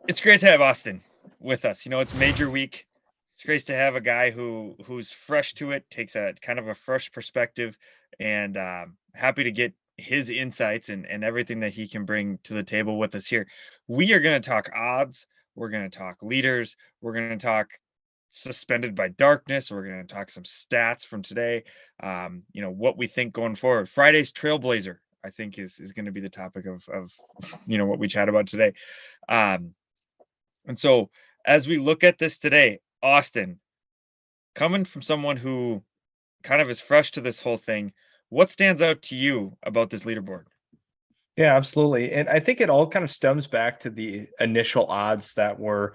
It's great to have Austin with us. It's major week. It's great to have a guy who's fresh to it, takes a kind of a fresh perspective, and happy to get his insights and everything that he can bring to the table with us here. We are going to talk odds. We're going to talk leaders. We're going to talk suspended by darkness. We're going to talk some stats from today. What we think going forward. Friday's Trailblazer, I think, is going to be the topic of what we chat about today. Um, and so, as we look at this today, Austin, coming from someone who kind of is fresh to this whole thing, what stands out to you about this leaderboard? Yeah, absolutely. And I think it all kind of stems back to the initial odds that were,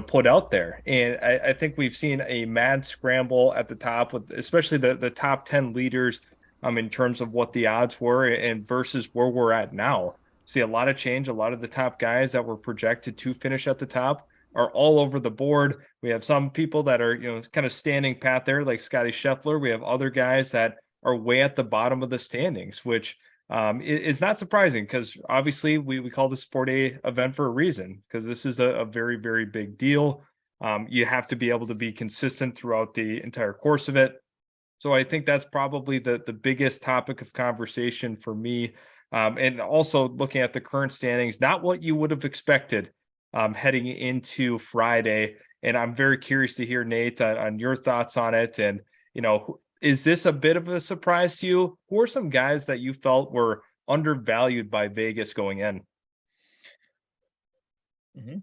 put out there. And I think we've seen a mad scramble at the top with especially the top 10 leaders in terms of what the odds were and versus where we're at now. See a lot of change. A lot of the top guys that were projected to finish at the top are all over the board. We have some people that are, kind of standing pat there, like Scotty Scheffler. We have other guys that are way at the bottom of the standings, which is not surprising because obviously we call this 4-day event for a reason because this is a very, very big deal. You have to be able to be consistent throughout the entire course of it. So I think that's probably the biggest topic of conversation for me. And also looking at the current standings, not what you would have expected heading into Friday. And I'm very curious to hear, Nate, on your thoughts on it. And, is this a bit of a surprise to you? Who are some guys that you felt were undervalued by Vegas going in? Mhm.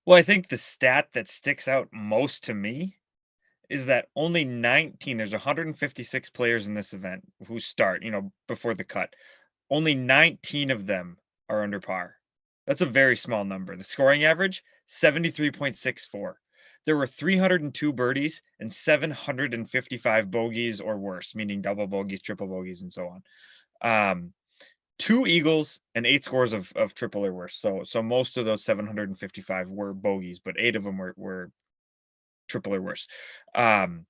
Well, I think the stat that sticks out most to me is that only 19, there's 156 players in this event who start, before the cut. Only 19 of them are under par. That's a very small number. The scoring average, 73.64. There were 302 birdies and 755 bogeys or worse, meaning double bogeys, triple bogeys, and so on. Um, Two eagles and eight scores of triple or worse. So most of those 755 were bogeys, but eight of them were triple or worse. Um,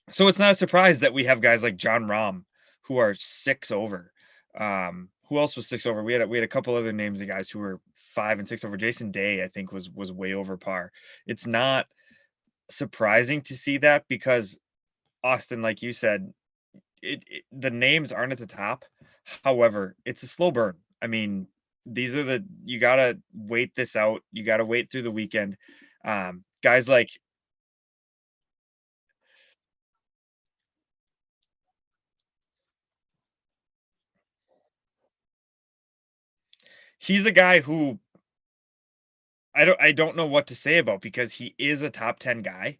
so it's not a surprise that we have guys like John Rahm who are 6 over. Who else was 6 over? We had a couple other names of guys who were 5 and 6 over. Jason Day, I think, was way over par. It's not surprising to see that because Austin, like you said, the names aren't at the top. However, it's a slow burn. I mean, these are the you gotta wait this out. You gotta wait through the weekend. Guys like he's a guy who I don't know what to say about because he is a top 10 guy,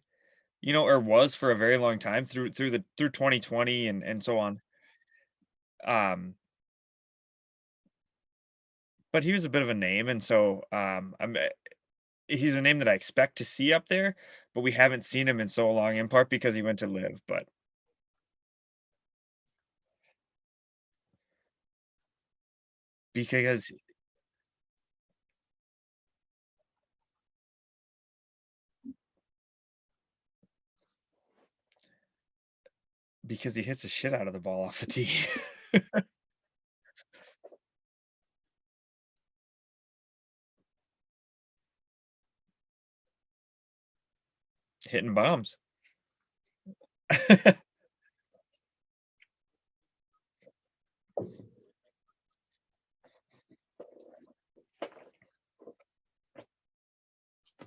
or was for a very long time through 2020 and so on. Um, but he was a bit of a name, and so he's a name that I expect to see up there, but we haven't seen him in so long, in part because he went to live, but because because he hits the shit out of the ball off the tee. Hitting bombs.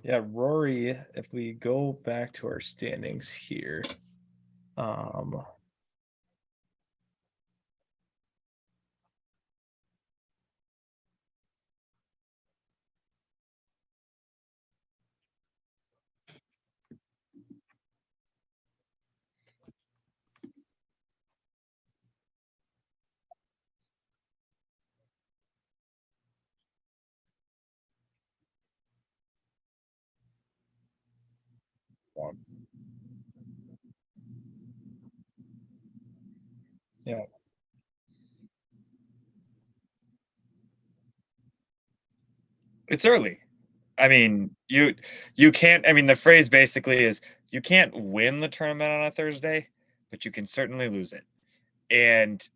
Yeah, Rory, if we go back to our standings here, um, Well, yeah. It's early. I mean, you can't. I mean, the phrase basically is you can't win the tournament on a Thursday, but you can certainly lose it. And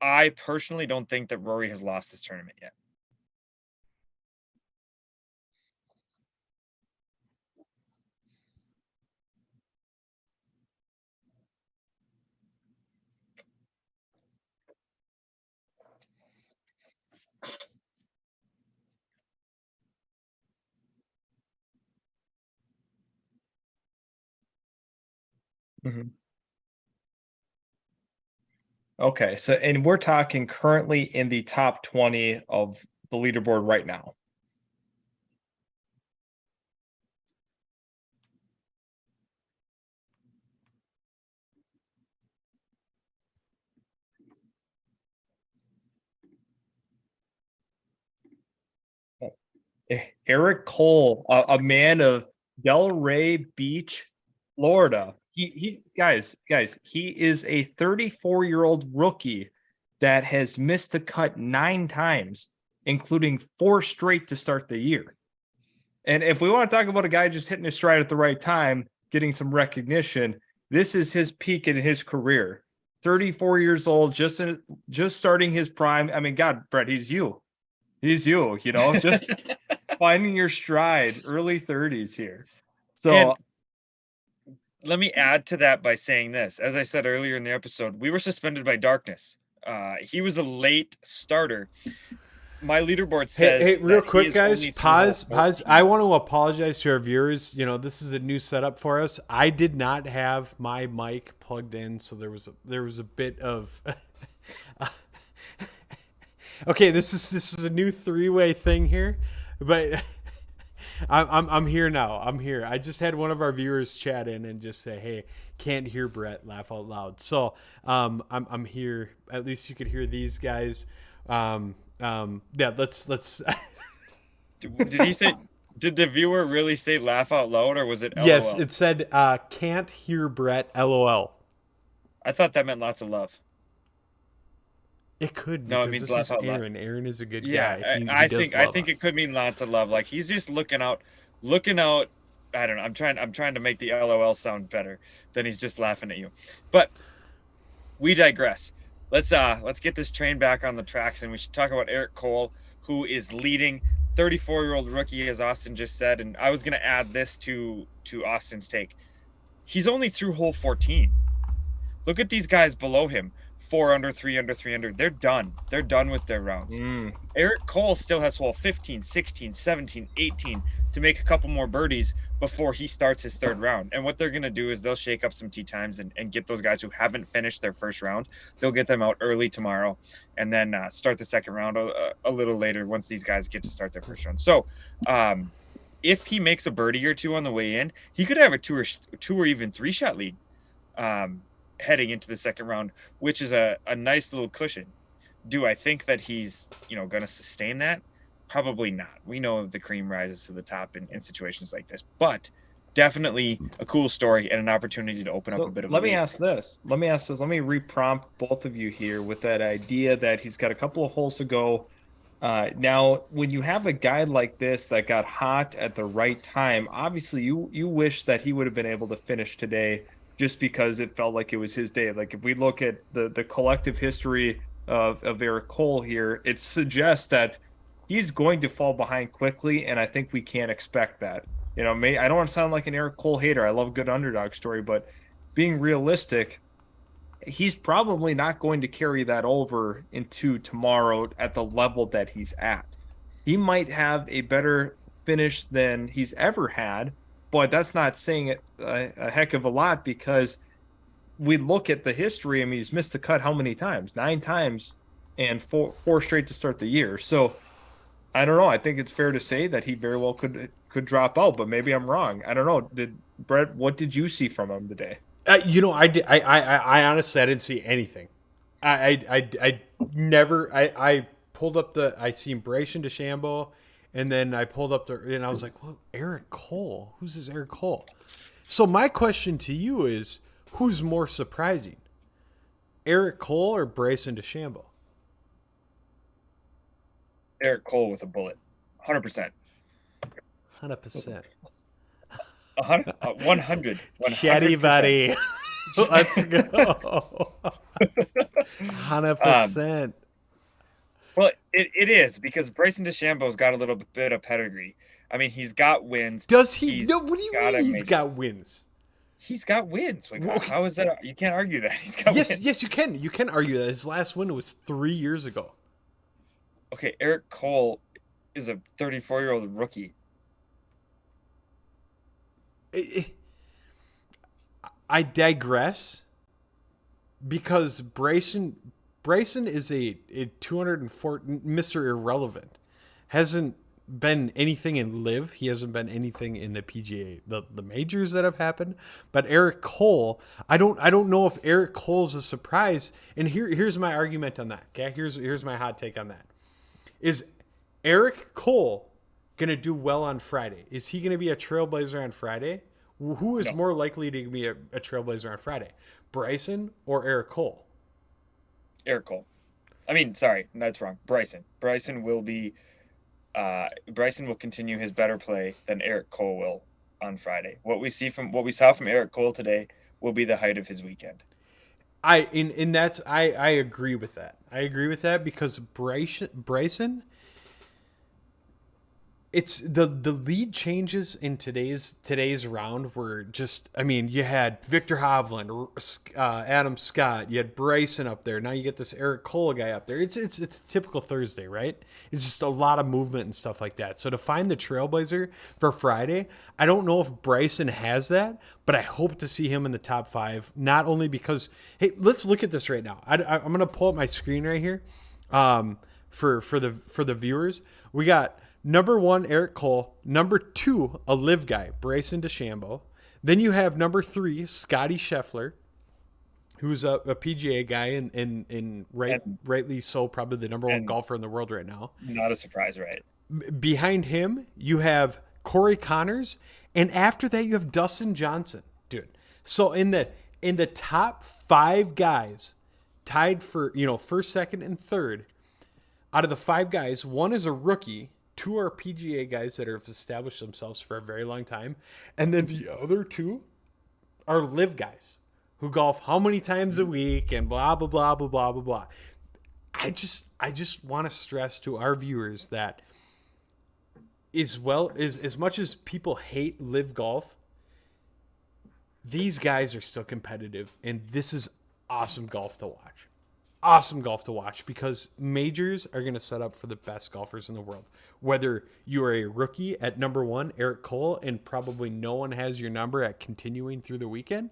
I personally don't think that Rory has lost this tournament yet. Mhm. Okay, so and we're talking currently in the top 20 of the leaderboard right now. Eric Cole, a man of Delray Beach, Florida. He guys, he is a 34-year-old rookie that has missed the cut 9 times, including 4 straight to start the year. And if we want to talk about a guy just hitting his stride at the right time, getting some recognition, this is his peak in his career. 34 years old, just starting his prime. I mean, God, Brett, he's you. He's you, just finding your stride, early 30s here. And So let me add to that by saying this. As I said earlier in the episode, we were suspended by darkness. He was a late starter. My leaderboard says Real that he quick, is guys, only through hole pause. I 14. want to apologize to our viewers. This is a new setup for us. I did not have my mic plugged in, so there was a bit of. Okay, this is a new 3-way thing here, but I'm here now. I'm here. I just had one of our viewers chat in and just say, "Hey, can't hear Brett laugh out loud." So I'm here. At least you could hear these guys. Yeah, let's. Did he say? Did the viewer really say laugh out loud, or was it Yes, LOL? it said can't hear Brett. LOL. I thought that meant lots of love. It could No, it because means this laugh is out loud. Aaron. Aaron is a good Yeah, guy. He I does think I love think it us. could mean lots of love. Like he's just looking out. I don't know. I'm trying to make the LOL sound better than he's just laughing at you. But we digress. Let's get this train back on the tracks, and we should talk about Eric Cole, who is leading 34-year-old rookie, as Austin just said. And I was gonna add this to Austin's take. He's only through hole 14. Look at these guys below him. 4 under, 3 under, 3 under. They're done. They're done with their rounds. Eric Cole still has hole 15, 16, 17, 18 to make a couple more birdies before he starts his third round. And what they're going to do is they'll shake up some tee times and get those guys who haven't finished their first round. They'll get them out early tomorrow and then start the second round a little later once these guys get to start their first round. So if he makes a birdie or two on the way in, he could have a two or even 3-shot lead. Heading into the second round, which is a nice little cushion. Do I think that he's, going to sustain that? Probably not. We know the cream rises to the top in situations like this, but definitely a cool story and an opportunity to open up a bit of a let me lead. ask this. Let me re-prompt both of you here with that idea that he's got a couple of holes to go. Now, when you have a guy like this that got hot at the right time, obviously you wish that he would have been able to finish today just because it felt like it was his day. Like if we look at the collective history of Eric Cole here, it suggests that he's going to fall behind quickly, and I think we can't expect that. I don't want to sound like an Eric Cole hater. I love a good underdog story, but being realistic, he's probably not going to carry that over into tomorrow at the level that he's at. He might have a better finish than he's ever had, but that's not saying a heck of a lot because we look at the history. I mean, he's missed the cut how many times? 9 times, and four straight to start the year. So I don't know. I think it's fair to say that he very well could drop out, but maybe I'm wrong. I don't know. Brett, what did you see from him today? I did. I honestly, I didn't see anything. I never. I pulled up I seen Bryson DeChambeau, and then I pulled up and I was like, well, Eric Cole. Who's this Eric Cole? So my question to you is, who's more surprising, Eric Cole or Bryson DeChambeau? Eric Cole with a bullet, 100%. 100%. 100, 100, Chatty 100%. buddy. Let's go. 100%. Well, it is because Bryson DeChambeau's got a little bit of pedigree. I mean, he's got wins. Does he? He's No, what do you got mean a he's major. got wins? He's got wins. Like, Well, how is that? You can't argue that. He's got Yes, wins. yes, you can. You can argue that his last win was 3 years ago. Okay, Eric Cole is a 34-year-old rookie. I digress because Bryson is a 204 Mr. Irrelevant. Hasn't been anything in Live. He hasn't been anything in the PGA, the majors that have happened. But Eric Cole, I don't know if Eric Cole's a surprise. And here's my argument on that. Okay, here's my hot take on that. Is Eric Cole gonna do well on Friday? Is he gonna be a Trailblazer on Friday? Who is more likely to be a Trailblazer on Friday, Bryson or Eric Cole? Eric Cole. I mean, sorry, that's wrong. Bryson. Bryson will continue his better play than Eric Cole will on Friday. What we saw from Eric Cole today will be the height of his weekend. I agree with that. I agree with that because Bryson, it's the lead changes in today's round were just, I mean, you had Victor Hovland, Adam Scott, you had Bryson up there. Now you get this Eric Cole guy up there. It's typical Thursday, right? It's just a lot of movement and stuff like that. So to find the Trailblazer for Friday, I don't know if Bryson has that, but I hope to see him in the top 5. Not only because, hey, let's look at this right now. I'm gonna pull up my screen right here, for the viewers. We got number 1, Eric Cole. Number 2, a Live guy, Bryson DeChambeau. Then you have number 3, Scotty Scheffler, who's a PGA guy and rightly so, probably the number 1 golfer in the world right now. Not a surprise, right? Behind him, you have Corey Connors, and after that, you have Dustin Johnson, dude. So in the top 5 guys, tied for first, second, and third, out of the 5 guys, 1 is a rookie. 2 are PGA guys that have established themselves for a very long time. And then the other 2 are Live guys who golf how many times a week and blah, blah, blah, blah, blah, blah, blah. I just want to stress to our viewers that as much as people hate Live golf, these guys are still competitive. And this is awesome golf to watch. Awesome golf to watch because majors are going to set up for the best golfers in the world. Whether you are a rookie at number 1, Eric Cole, and probably no one has your number at continuing through the weekend,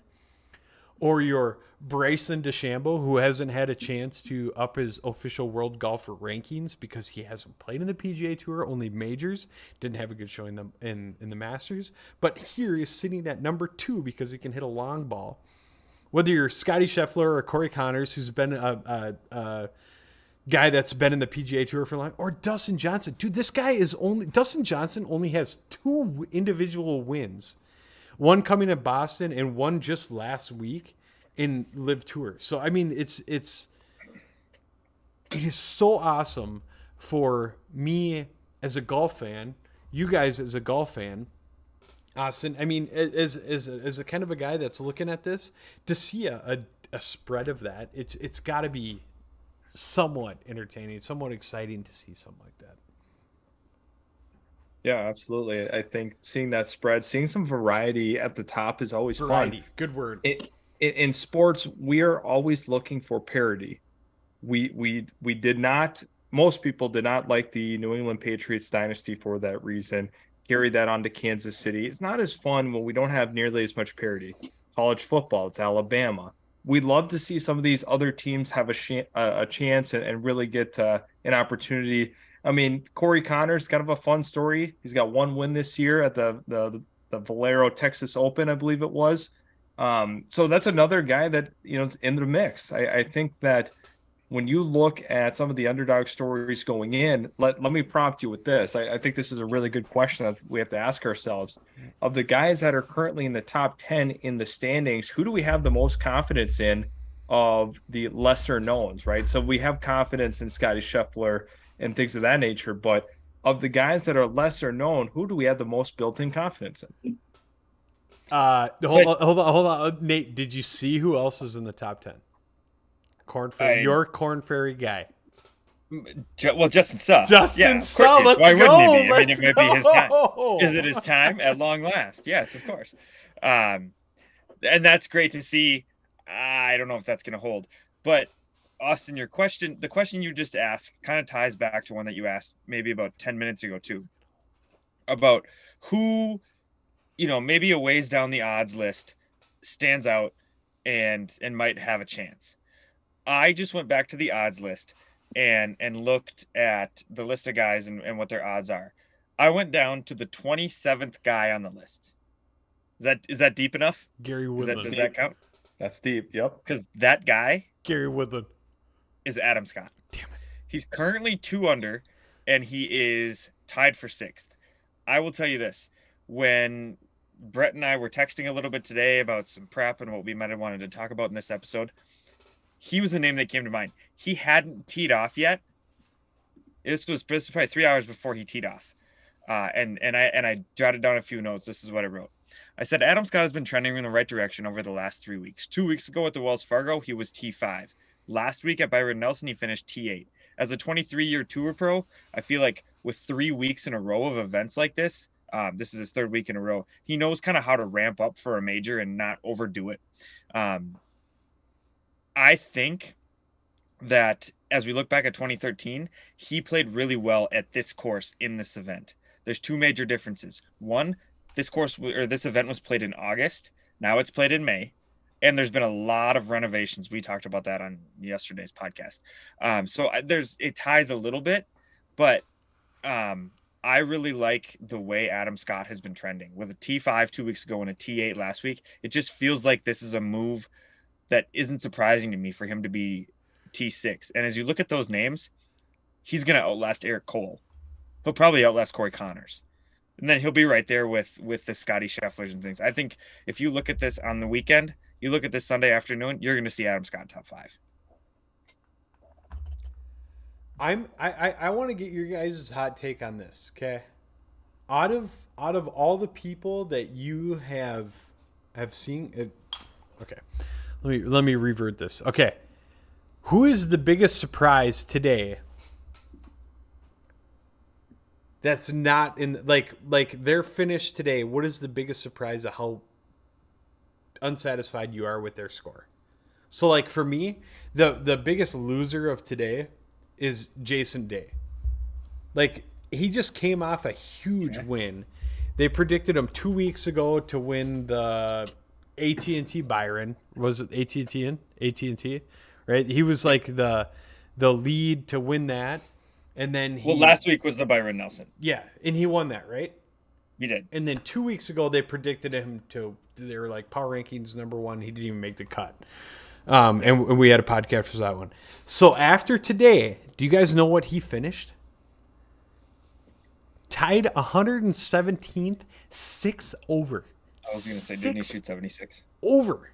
or you're Bryson DeChambeau, who hasn't had a chance to up his official world golfer rankings because he hasn't played in the PGA Tour, only majors, didn't have a good showing in the Masters, but here is sitting at number 2 because he can hit a long ball. Whether you're Scotty Scheffler or Corey Connors, who's been a guy that's been in the PGA Tour for long, or Dustin Johnson. Dude, Dustin Johnson only has 2 individual wins. One coming in Boston and one just last week in Live Tour. So, I mean, it is so awesome for me as a golf fan, you guys as a golf fan, Austin, I mean, as a kind of a guy that's looking at this, to see a spread of that, it's got to be somewhat entertaining, somewhat exciting to see something like that. Yeah, absolutely. I think seeing that spread, seeing some variety at the top is always Variety, fun. good word. In sports, we are always looking for parity. We did not. Most people did not like the New England Patriots dynasty for that reason. Carry that on to Kansas City. It's not as fun when we don't have nearly as much parity. College football, it's Alabama. We'd love to see some of these other teams have a chance and really get an opportunity. I mean, Corey Connors, kind of a fun story. He's got 1 win this year at the Valero Texas Open, I believe it was. So that's another guy that is in the mix. I think that when you look at some of the underdog stories going in, let me prompt you with this. I think this is a really good question that we have to ask ourselves. Of the guys that are currently in the top 10 in the standings, who do we have the most confidence in of the lesser knowns, right? So we have confidence in Scotty Scheffler and things of that nature, but of the guys that are lesser known, who do we have the most built-in confidence in? Hold on. Nate, did you see who else is in the top 10? Your Corn Fairy guy. Well, Justin Suh. Justin of Suh, course he is. let's Why go. wouldn't he be? I mean, Let's it might be his time. go. Is it his time at long last? Yes, of course. And that's great to see. I don't know if that's going to hold, but Austin, the question you just asked kind of ties back to one that you asked maybe about 10 minutes ago too, about who, maybe a ways down the odds list stands out and might have a chance. I just went back to the odds list and looked at the list of guys and what their odds are. I went down to the 27th guy on the list. Is that deep enough? Gary Woodland. Does that count? That's deep. Yep. Because that guy, Gary Woodland, is Adam Scott. Damn it. He's currently 2 under, and he is tied for 6th. I will tell you this: when Brett and I were texting a little bit today about some prep and what we might have wanted to talk about in this episode, he was the name that came to mind. He hadn't teed off yet. This was probably 3 hours before he teed off. And I jotted down a few notes. This is what I wrote. I said, Adam Scott has been trending in the right direction over the last 3 weeks. 2 weeks ago at the Wells Fargo, he was T5. Last week at Byron Nelson, he finished T8. As a 23-year tour pro, I feel like with 3 weeks in a row of events like this, this is his 3rd week in a row, he knows kind of how to ramp up for a major and not overdo it. I think that as we look back at 2013, he played really well at this course in this event. There's 2 major differences. One, this event was played in August. Now it's played in May. And there's been a lot of renovations. We talked about that on yesterday's podcast. So it ties a little bit, but I really like the way Adam Scott has been trending with a T5 2 weeks ago and a T8 last week. It just feels like this is a move that isn't surprising to me for him to be T6. And as you look at those names, he's going to outlast Eric Cole. He'll probably outlast Corey Connors. And then he'll be right there with the Scotty Schefflers and things. I think if you look at this on the weekend, you look at this Sunday afternoon, you're going to see Adam Scott top 5. I want to get your guys' hot take on this. Okay, out of all the people that you have seen, okay, let me revert this. Okay, who is the biggest surprise today? That's not in like their finish today. What is the biggest surprise of how unsatisfied you are with their score? So like for me, the biggest loser of today is Jason Day. Like he just came off a huge win. They predicted him 2 weeks ago to win the AT&T Byron. Was it AT&T? Right? He was like the lead to win that. And then last week was the Byron Nelson. Yeah, and he won that, right? He did. And then 2 weeks ago, they predicted him they were like power rankings #1. He didn't even make the cut. And we had a podcast for that one. So after today, do you guys know what he finished? Tied 117th, 6 over. I was going to say, didn't he shoot 76? Over.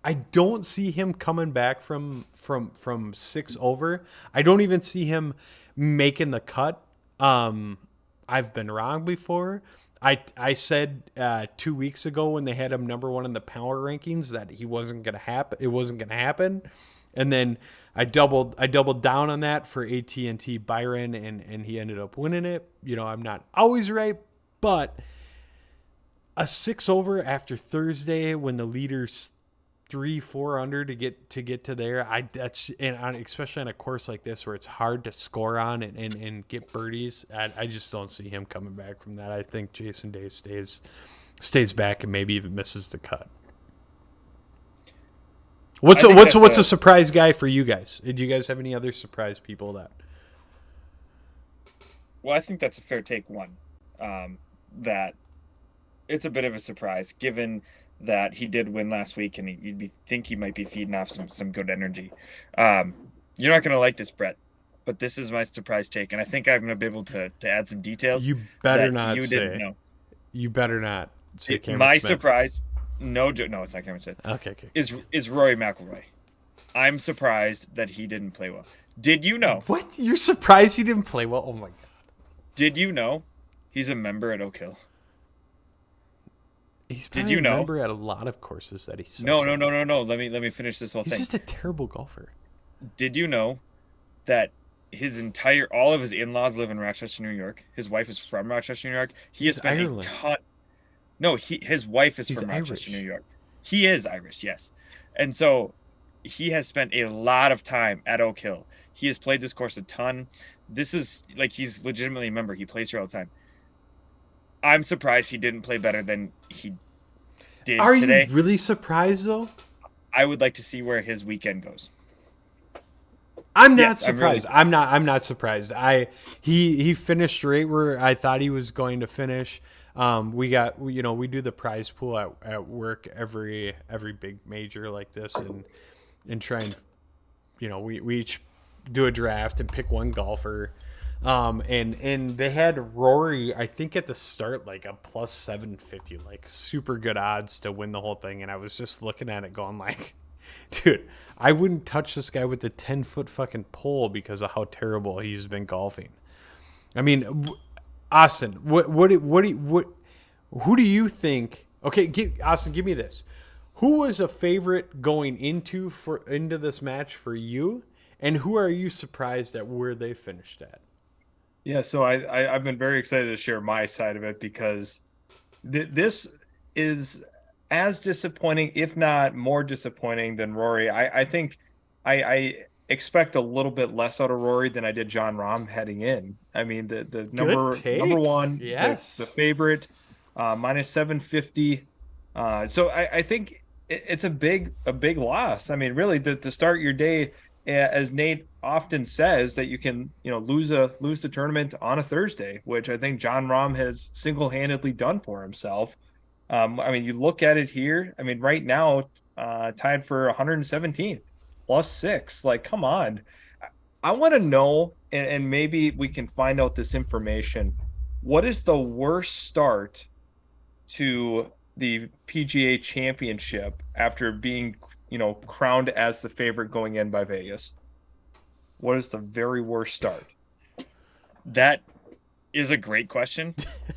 I don't see him coming back from 6 over. I don't even see him making the cut. I've been wrong before. I said 2 weeks ago when they had him #1 in the power rankings that he wasn't gonna happen. It wasn't gonna happen, and then I doubled down on that for AT&T Byron, and he ended up winning it. I'm not always right, but a 6 over after Thursday when the leader's 3-4 under to get to there. Especially on a course like this where it's hard to score on and get birdies. I just don't see him coming back from that. I think Jason Day stays back and maybe even misses the cut. What's a surprise guy for you guys? Do you guys have any other surprise people that? Well, I think that's a fair take. One, that it's a bit of a surprise given that he did win last week, and you'd think he might be feeding off some good energy. You're not gonna like this, Brett, but this is my surprise take, and I think I'm gonna be able to add some details You better that not you didn't say. know. You better not say Cameron My Smith. surprise, no, no, it's not Cameron Smith. Okay. Is Rory McIlroy. I'm surprised that he didn't play well. Did you know? What? You're surprised he didn't play well? Oh my god. Did you know he's a member at Oak Hill? He's Did probably you a know? member at a lot of courses that he sucks No. at. Let me finish this whole He's thing. just a terrible golfer. Did you know that all of his in-laws live in Rochester, New York? His wife is from Rochester, New York. He has He's spent Ireland. a ton. No, his wife is He's from Rochester, Irish. New York. He is Irish, yes. And so he has spent a lot of time at Oak Hill. He has played this course a ton. This is like he's legitimately a member. He plays here all the time. I'm surprised he didn't play better than he did Are today. you really surprised though? I would like to see where his weekend goes. I'm not Yes, I'm really surprised. I'm not surprised. He finished right where I thought he was going to finish. We do the prize pool at work every big major like this and try and we each do a draft and pick one golfer. And they had Rory, I think at the start, like a plus 750, like super good odds to win the whole thing. And I was just looking at it going like, dude, I wouldn't touch this guy with the 10-foot fucking pole because of how terrible he's been golfing. I mean, Austin, who do you think? Okay, Austin, give me this. Who was a favorite going into this match for you, and who are you surprised at where they finished at? Yeah, so I've been very excited to share my side of it because this is as disappointing, if not more disappointing than Rory. I think I expect a little bit less out of Rory than I did Jon Rahm heading in. I mean, the number one, yes, the favorite, minus 750. So I think it's a big loss. I mean, really, to start your day, as Nate often says, that you can lose the tournament on a Thursday, which I think Jon Rahm has single-handedly done for himself. I mean, you look at it here. I mean, right now, tied for 117th, plus 6. Like, come on. I want to know, and maybe we can find out this information. What is the worst start to the PGA Championship after being, crowned as the favorite going in by Vegas? What is the very worst start? That is a great question.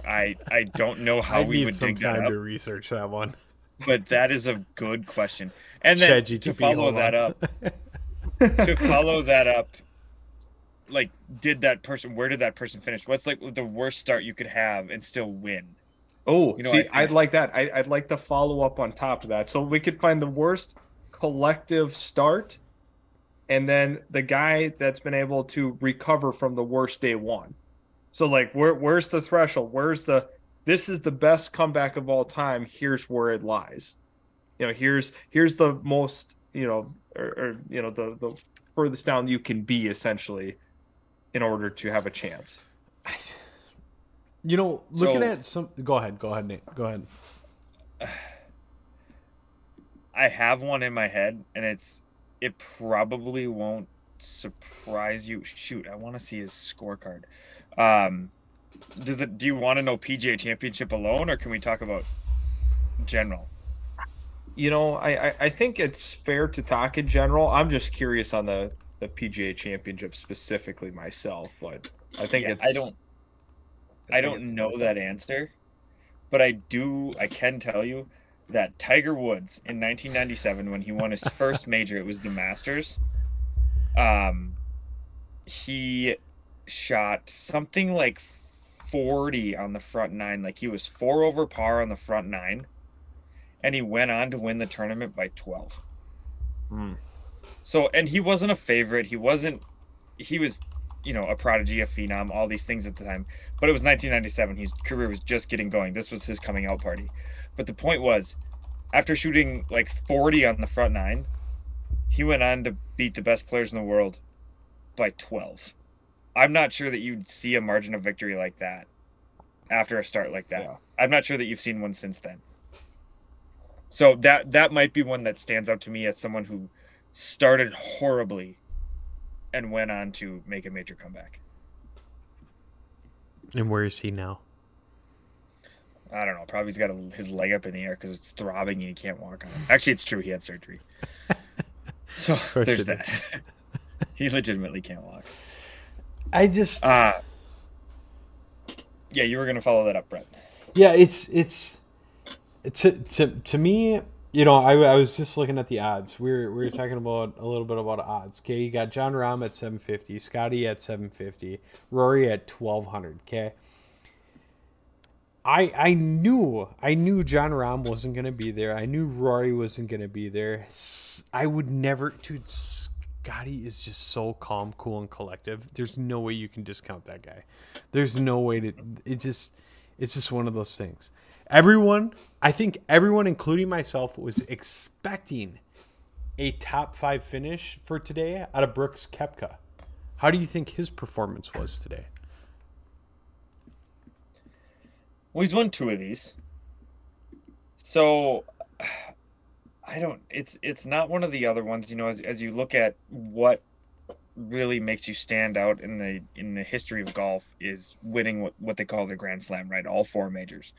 I don't know how we would dig that some time up, to research that one. but that is a good question. And then to follow that up, like, where did that person finish? What's like the worst start you could have and still win? Oh, I'd like that. I'd like the follow up on top of that. So we could find the worst collective start, and then the guy that's been able to recover from the worst day one. So like, where's the threshold? This is the best comeback of all time. Here's where it lies. Here's the most, the furthest down you can be essentially in order to have a chance. Looking at some. Go ahead, Nate. Go ahead. I have one in my head, and it probably won't surprise you. Shoot, I want to see his scorecard. Do you want to know PGA Championship alone, or can we talk about general? I think it's fair to talk in general. I'm just curious on the PGA Championship specifically myself, but I think I don't know that answer, but I can tell you that Tiger Woods in 1997, when he won his first major, it was the Masters. He shot something like 40 on the front nine. Like, he was 4 over par on the front nine, and he went on to win the tournament by 12. So, and he wasn't a favorite. He was, a prodigy, a phenom, all these things at the time. But it was 1997. His career was just getting going. This was his coming out party. But the point was, after shooting like 40 on the front nine, he went on to beat the best players in the world by 12. I'm not sure that you'd see a margin of victory like that after a start like that. Yeah. I'm not sure that you've seen one since then. So that might be one that stands out to me as someone who started horribly and went on to make a major comeback. And where is he now? I don't know. Probably he's got his leg up in the air because it's throbbing and he can't walk on it. Actually, it's true. He had surgery. So there's that. He legitimately can't walk. I just yeah, you were gonna follow that up, Brett. Yeah, it's to me, you know, I was just looking at the odds. We were talking about a little bit about odds. Okay, you got John Rahm at 750, Scotty at 750, Rory at 1200. Okay. I knew John Rahm wasn't gonna be there. I knew Rory wasn't gonna be there. I would never. Dude, Scotty is just so calm, cool, and collective. There's no way you can discount that guy. There's no way to. It's just one of those things. I think everyone, including myself, was expecting a top 5 finish for today out of Brooks Koepka. How do you think his performance was today? Well, he's won 2 of these. So it's not one of the other ones, you know, as you look at what really makes you stand out in the history of golf is winning what they call the Grand Slam, right? All 4 majors.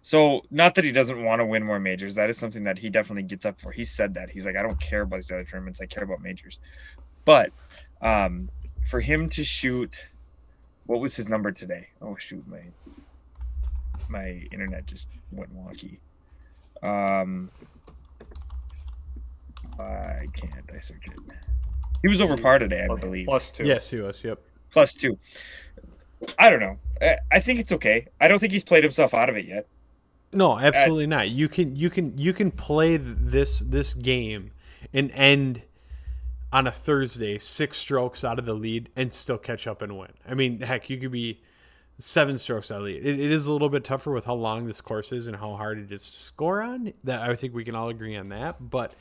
So not that he doesn't want to win more majors. That is something that he definitely gets up for. He said that. He's like, I don't care about these other tournaments. I care about majors. But for him to shoot, what was his number today? Oh shoot, my internet just went wonky. I can't. I search it. He was over par today, I believe. +2. Yes, he was. Yep. +2. I don't know. I think it's okay. I don't think he's played himself out of it yet. No, absolutely not. You can play this game and end on a Thursday 6 strokes out of the lead and still catch up and win. I mean, heck, you could be 7 strokes out of the lead. It is a little bit tougher with how long this course is and how hard it is to score on. That I think we can all agree on that. But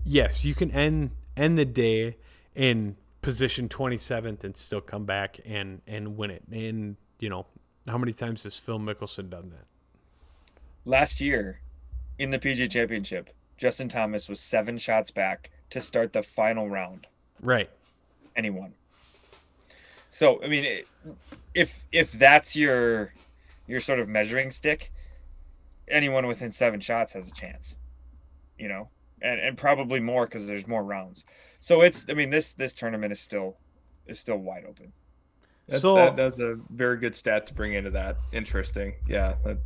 yes, you can end the day in position 27th and still come back and win it. And, you know, how many times has Phil Mickelson done that? Last year in the PGA Championship, Justin Thomas was 7 shots back to start the final round. Right. And he won. So, I mean, if that's your sort of measuring stick, anyone within 7 shots has a chance, you know, and probably more because there's more rounds. So this tournament is still wide open. That's a very good stat to bring into that. Interesting. Yeah, I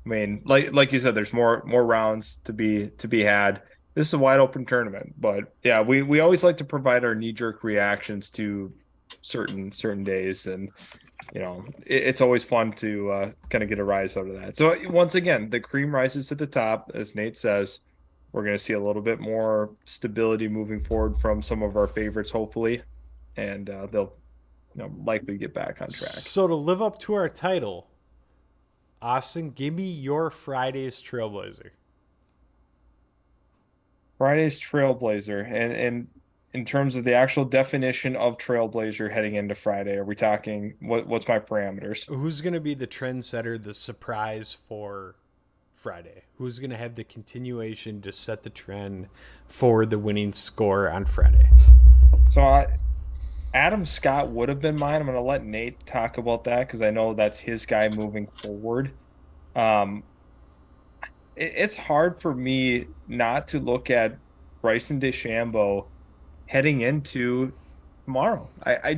mean, like you said, there's more rounds to be had. This is a wide open tournament, but yeah, we always like to provide our knee-jerk reactions to certain days, and you know, it's always fun to kind of get a rise out of that. So once again, the cream rises to the top, as Nate says. We're going to see a little bit more stability moving forward from some of our favorites, hopefully, and they'll likely get back on track. So to live up to our title, Austin, give me your Friday's Trailblazer. Friday's Trailblazer, and in terms of the actual definition of Trailblazer heading into Friday, are we talking what's my parameters? Who's going to be the trendsetter, the surprise for Friday? Who's going to have the continuation to set the trend for the winning score on Friday? So Adam Scott would have been mine. I'm going to let Nate talk about that because I know that's his guy moving forward. It's hard for me not to look at Bryson DeChambeau heading into tomorrow. I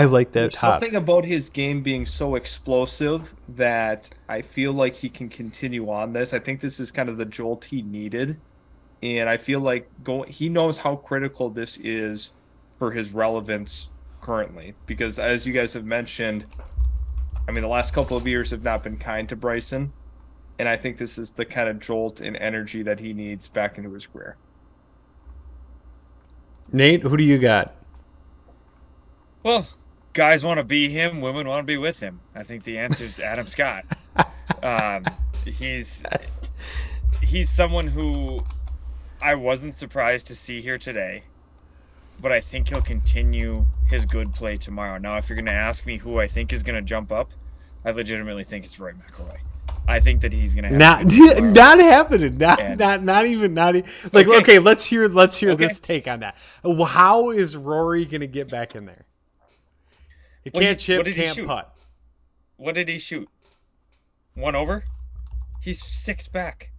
like that. There's something about his game being so explosive that I feel like he can continue on this. I think this is kind of the jolt he needed, and I feel like he knows how critical this is for his relevance currently. Because as you guys have mentioned, I mean, the last couple of years have not been kind to Bryson, and I think this is the kind of jolt and energy that he needs back into his career. Nate, who do you got? Well, guys want to be him, women want to be with him. I think the answer is Adam Scott. He's someone who I wasn't surprised to see here today, but I think he'll continue his good play tomorrow. Now, if you're going to ask me who I think is going to jump up, I legitimately think it's Rory McIlroy. I think that he's gonna have Not, a good day tomorrow. not happening. And- Not even. Like, Okay. okay, let's hear Okay. this take on that. How is Rory gonna get back in there? He Well, can't what chip, did he can't shoot? putt. What did he shoot? 1 over? He's 6 back.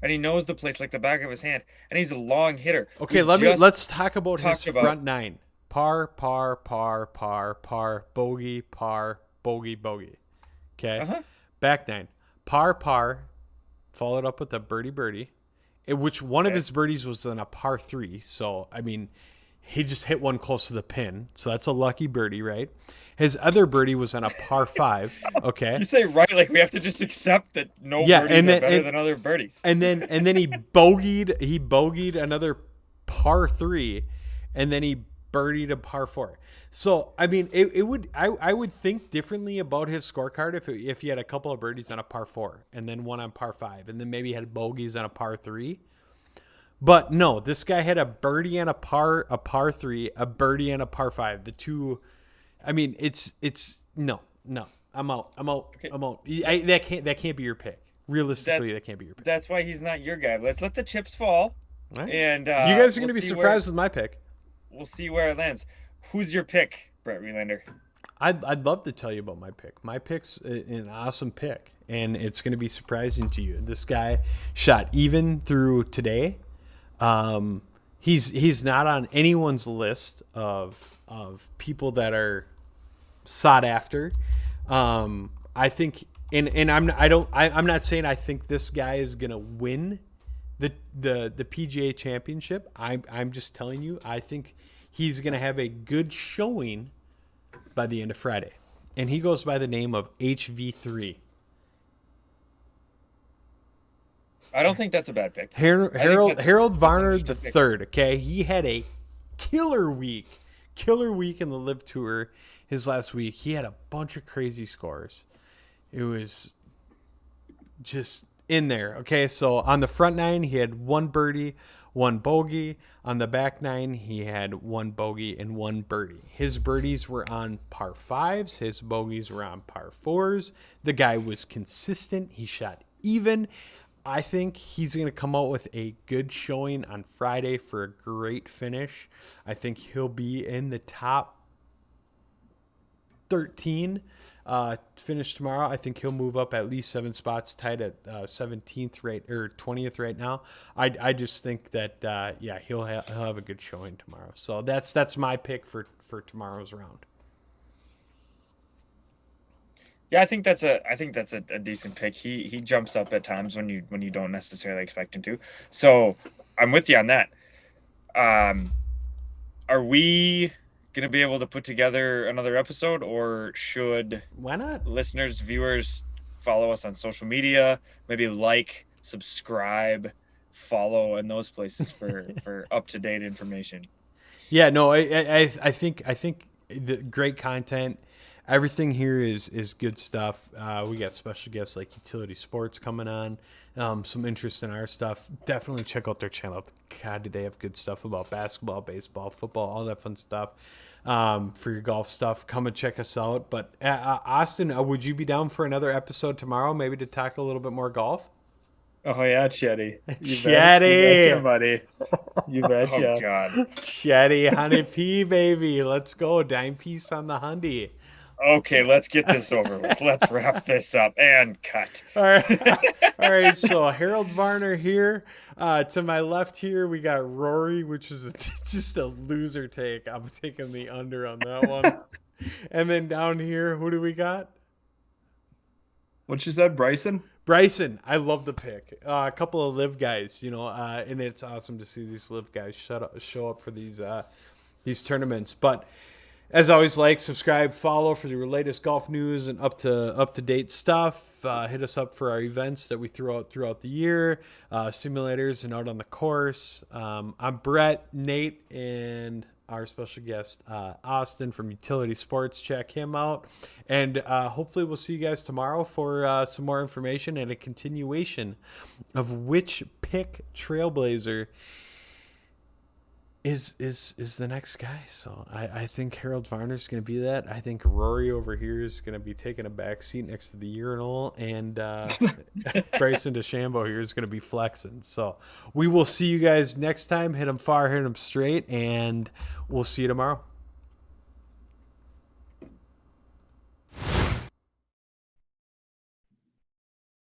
And he knows the place like the back of his hand. And he's a long hitter. Okay, let's talk about his front nine. Par, par, par, par, par, bogey, par, bogey, bogey. Okay. Uh-huh. Back nine. Par, par, followed up with a birdie, which one of his birdies was on a par 3. So, I mean, he just hit one close to the pin. So that's a lucky birdie, right? His other birdie was on a par 5. Okay. You say right, like we have to just accept that no Yeah, birdies and are then- better and- than other birdies. And then he bogeyed another par 3, and then he birdied a par 4. So I mean, I would think differently about his scorecard if he had a couple of birdies on a par 4 and then one on par 5 and then maybe had bogeys on a par 3. But no, this guy had a birdie on a par 3, a birdie on a par 5. The two, I mean, it's no. I'm out. Okay. I'm out. That can't be your pick. Realistically, that can't be your pick. That's why he's not your guy. Let's let the chips fall. All right. And You guys are we'll going to be see surprised with my pick. We'll see where it lands. Who's your pick, Brett Relander? I'd love to tell you about my pick. My pick's an awesome pick, and it's going to be surprising to you. This guy shot even through today. He's not on anyone's list of people that are sought after. I think, and I'm not saying I think this guy is going to win the PGA Championship. I'm just telling you, I think he's going to have a good showing by the end of Friday. And he goes by the name of HV3. I don't think that's a bad pick. Harold Varner that's a the pick. third. Okay, he had a killer week in the Live Tour. His last week, he had a bunch of crazy scores. It was just in there. Okay, so on the front nine, he had 1 birdie, 1 bogey. On the back nine, he had 1 bogey and 1 birdie. His birdies were on par 5s. His bogeys were on par 4s. The guy was consistent. He shot even. I think he's going to come out with a good showing on Friday for a great finish. I think he'll be in the top 13 finish tomorrow. I think he'll move up at least 7 spots, tied at 17th right or 20th right now. I just think that he'll have a good showing tomorrow. So that's my pick for tomorrow's round. Yeah, I think that's a decent pick. He jumps up at times when you don't necessarily expect him to. So I'm with you on that. Are we gonna be able to put together another episode, or should Why not? listeners, viewers follow us on social media? Maybe like, subscribe, follow in those places for up to date information. Yeah, no, I think the great content. Everything here is good stuff. We got special guests like Utility Sports coming on. Some interest in our stuff. Definitely check out their channel. God, do they have good stuff about basketball, baseball, football, all that fun stuff. For your golf stuff, come and check us out. But Austin, would you be down for another episode tomorrow? Maybe to talk a little bit more golf? Oh yeah, Chetty. You Chetty. betcha, buddy. You betcha. Oh God. Chetty, honey pea, baby. Let's go. Dime piece on the hundy. Okay, let's get this over with. Let's wrap this up and cut. All right. So Harold Varner here. To my left here, we got Rory, which is just a loser take. I'm taking the under on that one. And then down here, who do we got? What you said, Bryson? Bryson. I love the pick. A couple of live guys, and it's awesome to see these live guys show up for these tournaments. But as always, like, subscribe, follow for the latest golf news and up to date stuff. Hit us up for our events that we throw out throughout the year, simulators and out on the course. I'm Brett, Nate, and our special guest Austin from Utility Sports. Check him out, and hopefully we'll see you guys tomorrow for some more information and a continuation of which pick Trailblazer is the next guy. So I think Harold Varner's going to be that. I think Rory over here is going to be taking a back seat next to the urinal, and Bryson DeChambeau here is going to be flexing. So we will see you guys next time. Hit them far, hit them straight, and we'll see you tomorrow.